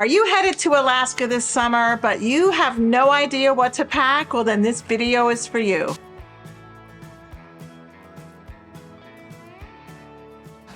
Are you headed to Alaska this summer, but you have no idea what to pack? Well, then this video is for you.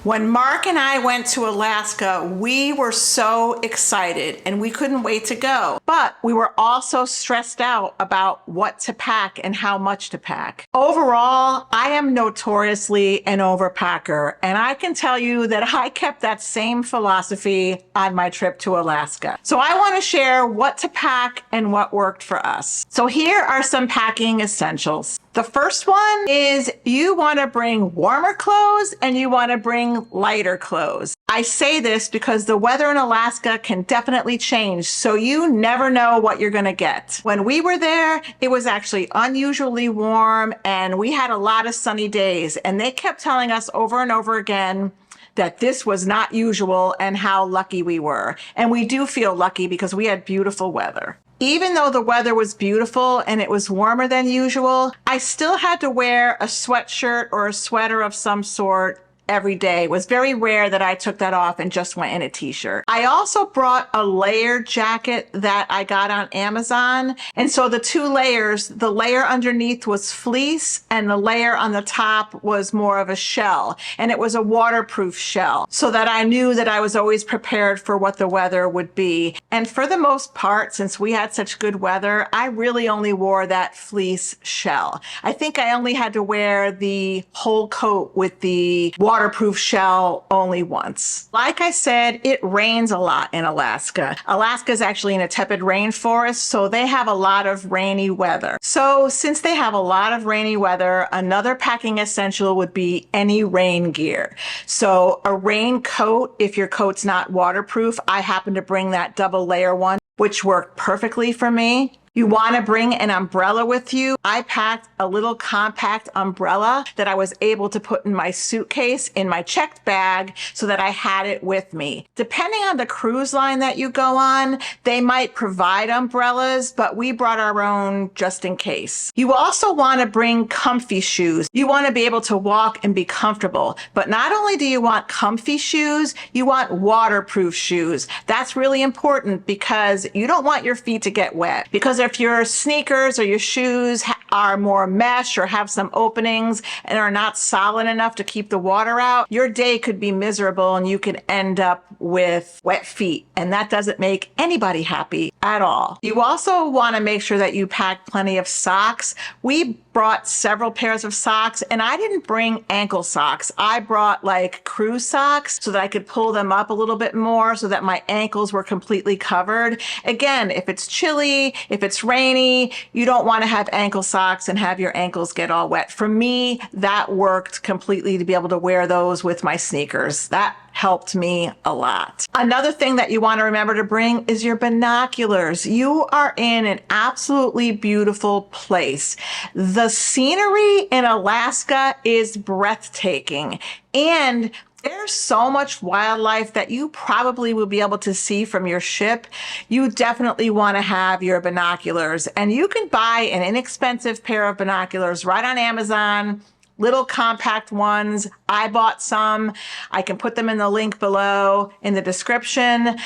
When Mark and I went to Alaska, we were so excited and we couldn't wait to go. But we were also stressed out about what to pack and how much to pack. Overall, I am notoriously an overpacker, and I can tell you that I kept that same philosophy on my trip to Alaska. So I want to share what to pack and what worked for us. So here are some packing essentials. The first one is you want to bring warmer clothes and you want to bring lighter clothes. I say this because the weather in Alaska can definitely change, so you never know what you're going to get. When we were there, it was actually unusually warm and we had a lot of sunny days, and they kept telling us over and over again that this was not usual and how lucky we were. And we do feel lucky because we had beautiful weather. Even though the weather was beautiful and it was warmer than usual, I still had to wear a sweatshirt or a sweater of some sort every day. It was very rare that I took that off and just went in a t-shirt. I also brought a layered jacket that I got on Amazon. And so the two layers, the layer underneath was fleece and the layer on the top was more of a shell. And it was a waterproof shell so that I knew that I was always prepared for what the weather would be. And for the most part, since we had such good weather, I really only wore that fleece shell. I think I only had to wear the whole coat with the waterproof shell only once. Like I said, it rains a lot in Alaska. Alaska is actually in a tepid rainforest, so they have a lot of rainy weather. So since they have a lot of rainy weather, another packing essential would be any rain gear. So a rain coat, if your coat's not waterproof, I happen to bring that double layer one, which worked perfectly for me. You want to bring an umbrella with you. I packed a little compact umbrella that I was able to put in my suitcase in my checked bag so that I had it with me. Depending on the cruise line that you go on, they might provide umbrellas, but we brought our own just in case. You also want to bring comfy shoes. You want to be able to walk and be comfortable. But not only do you want comfy shoes, you want waterproof shoes. That's really important because you don't want your feet to get wet. Because if your sneakers or your shoes are more mesh or have some openings and are not solid enough to keep the water out, your day could be miserable and you could end up with wet feet. And that doesn't make anybody happy at all. You also want to make sure that you pack plenty of socks. We brought several pairs of socks, and I didn't bring ankle socks. I brought like cruise socks so that I could pull them up a little bit more so that my ankles were completely covered. Again, if it's chilly, if it's rainy, you don't want to have ankle socks and have your ankles get all wet. For me, that worked completely to be able to wear those with my sneakers. That helped me a lot. Another thing that you want to remember to bring is your binoculars. You are in an absolutely beautiful place. The scenery in Alaska is breathtaking, and there's so much wildlife that you probably will be able to see from your ship. You definitely want to have your binoculars, and you can buy an inexpensive pair of binoculars right on Amazon. Little compact ones. I bought some. I can put them in the link below in the description.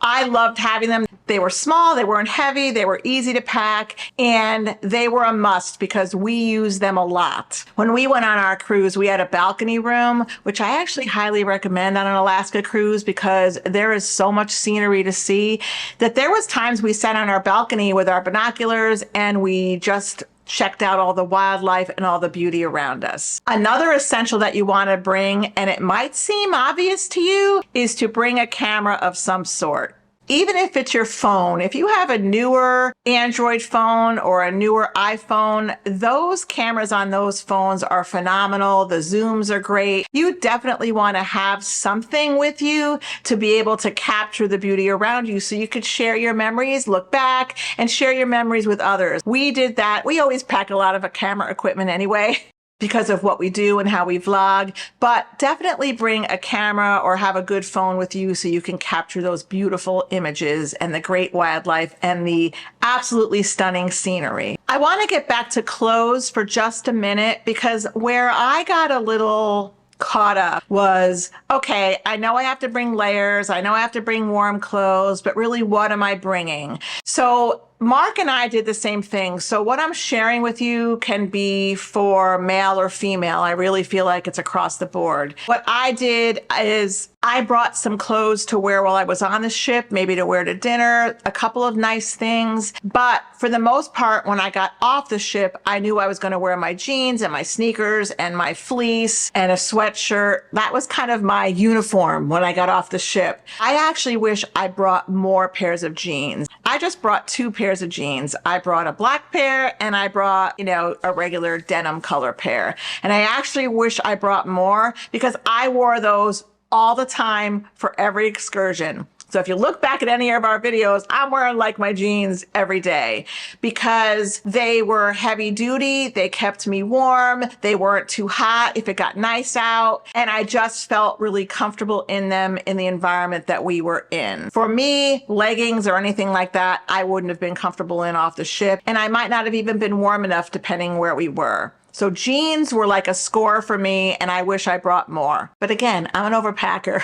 I loved having them. They were small, they weren't heavy, they were easy to pack, and they were a must because we use them a lot. When we went on our cruise, we had a balcony room, which I actually highly recommend on an Alaska cruise because there is so much scenery to see that there was times we sat on our balcony with our binoculars and we just checked out all the wildlife and all the beauty around us. Another essential that you want to bring, and it might seem obvious to you, is to bring a camera of some sort. Even if it's your phone, if you have a newer Android phone or a newer iPhone, those cameras on those phones are phenomenal. The zooms are great. You definitely want to have something with you to be able to capture the beauty around you so you could share your memories, look back, and share your memories with others. We did that. We always pack a lot of camera equipment anyway, because of what we do and how we vlog, but definitely bring a camera or have a good phone with you so you can capture those beautiful images and the great wildlife and the absolutely stunning scenery. I want to get back to clothes for just a minute because where I got a little caught up was, okay, I know I have to bring layers. I know I have to bring warm clothes, but really what am I bringing? So Mark and I did the same thing. So what I'm sharing with you can be for male or female. I really feel like it's across the board. What I did is I brought some clothes to wear while I was on the ship, maybe to wear to dinner, a couple of nice things. But for the most part, when I got off the ship, I knew I was going to wear my jeans and my sneakers and my fleece and a sweatshirt. That was kind of my uniform when I got off the ship. I actually wish I brought more pairs of jeans. I just brought 2 pairs of jeans. I brought a black pair and I brought, a regular denim color pair. And I actually wish I brought more because I wore those all the time for every excursion. So if you look back at any of our videos, I'm wearing like my jeans every day because they were heavy duty. They kept me warm. They weren't too hot if it got nice out. And I just felt really comfortable in them in the environment that we were in. For me, leggings or anything like that, I wouldn't have been comfortable in off the ship. And I might not have even been warm enough depending where we were. So jeans were like a score for me, and I wish I brought more. But again, I'm an overpacker.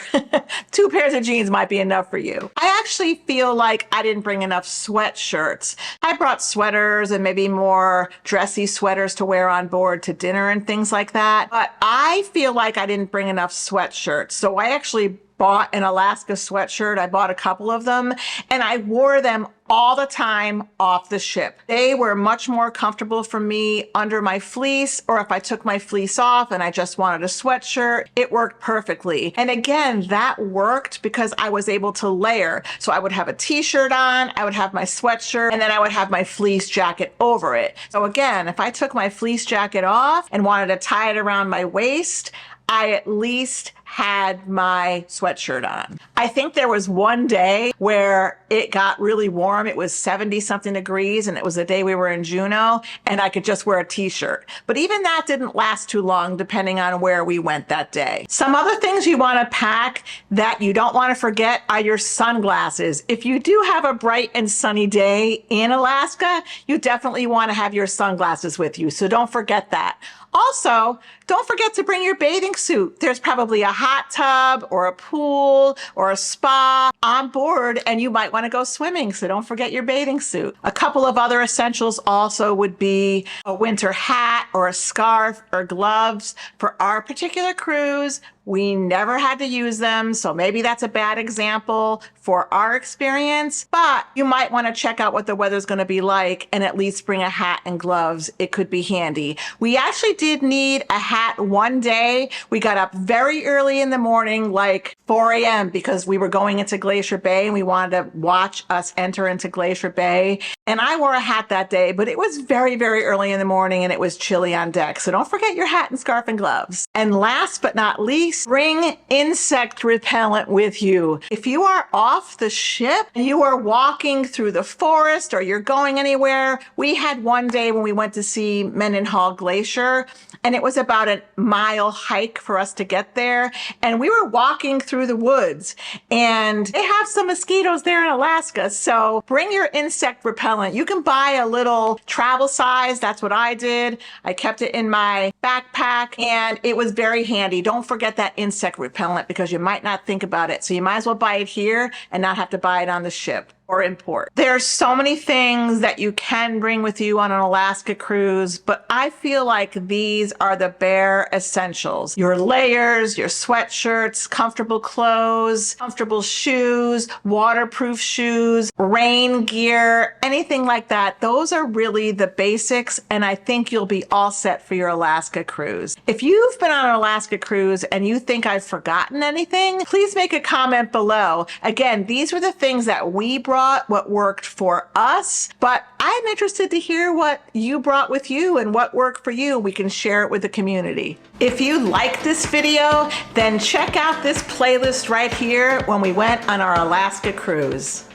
2 pairs of jeans might be enough for you. I actually feel like I didn't bring enough sweatshirts. I brought sweaters and maybe more dressy sweaters to wear on board to dinner and things like that. But I feel like I didn't bring enough sweatshirts. So I actually bought an Alaska sweatshirt. I bought a couple of them and I wore them all the time off the ship. They were much more comfortable for me under my fleece, or if I took my fleece off and I just wanted a sweatshirt, it worked perfectly. And again, that worked because I was able to layer. So I would have a t-shirt on, I would have my sweatshirt, and then I would have my fleece jacket over it. So again, if I took my fleece jacket off and wanted to tie it around my waist, I at least had my sweatshirt on. I think there was one day where it got really warm. It was 70 something degrees and it was the day we were in Juneau and I could just wear a t-shirt. But even that didn't last too long depending on where we went that day. Some other things you want to pack that you don't want to forget are your sunglasses. If you do have a bright and sunny day in Alaska, you definitely want to have your sunglasses with you. So don't forget that. Also, don't forget to bring your bathing suit. There's probably a hot tub or a pool or a spa on board and you might want to go swimming, so don't forget your bathing suit. A couple of other essentials also would be a winter hat or a scarf or gloves. For our particular cruise, we never had to use them, so maybe that's a bad example for our experience, but you might want to check out what the weather's going to be like and at least bring a hat and gloves. It could be handy. We actually did need a hat one day. We got up very early in the morning, like 4 a.m. because we were going into Glacier Bay and we wanted to watch us enter into Glacier Bay. And I wore a hat that day, but it was very, very early in the morning and it was chilly on deck. So don't forget your hat and scarf and gloves. And last but not least, bring insect repellent with you. If you are off the ship and you are walking through the forest or you're going anywhere, we had one day when we went to see Mendenhall Glacier and it was about a mile hike for us to get there. And we were walking through the woods and they have some mosquitoes there in Alaska. So bring your insect repellent. You can buy a little travel size. That's what I did. I kept it in my backpack and it was very handy. Don't forget that insect repellent because you might not think about it. So you might as well buy it here and not have to buy it on the ship or import. There's so many things that you can bring with you on an Alaska cruise, but I feel like these are the bare essentials. Your layers, your sweatshirts, comfortable clothes, comfortable shoes, waterproof shoes, rain gear, anything like that. Those are really the basics, and I think you'll be all set for your Alaska cruise. If you've been on an Alaska cruise and you think I've forgotten anything, please make a comment below. Again, these were the things that we brought, what worked for us, but I'm interested to hear what you brought with you and what worked for you. We can share it with the community. If you like this video, then check out this playlist right here when we went on our Alaska cruise.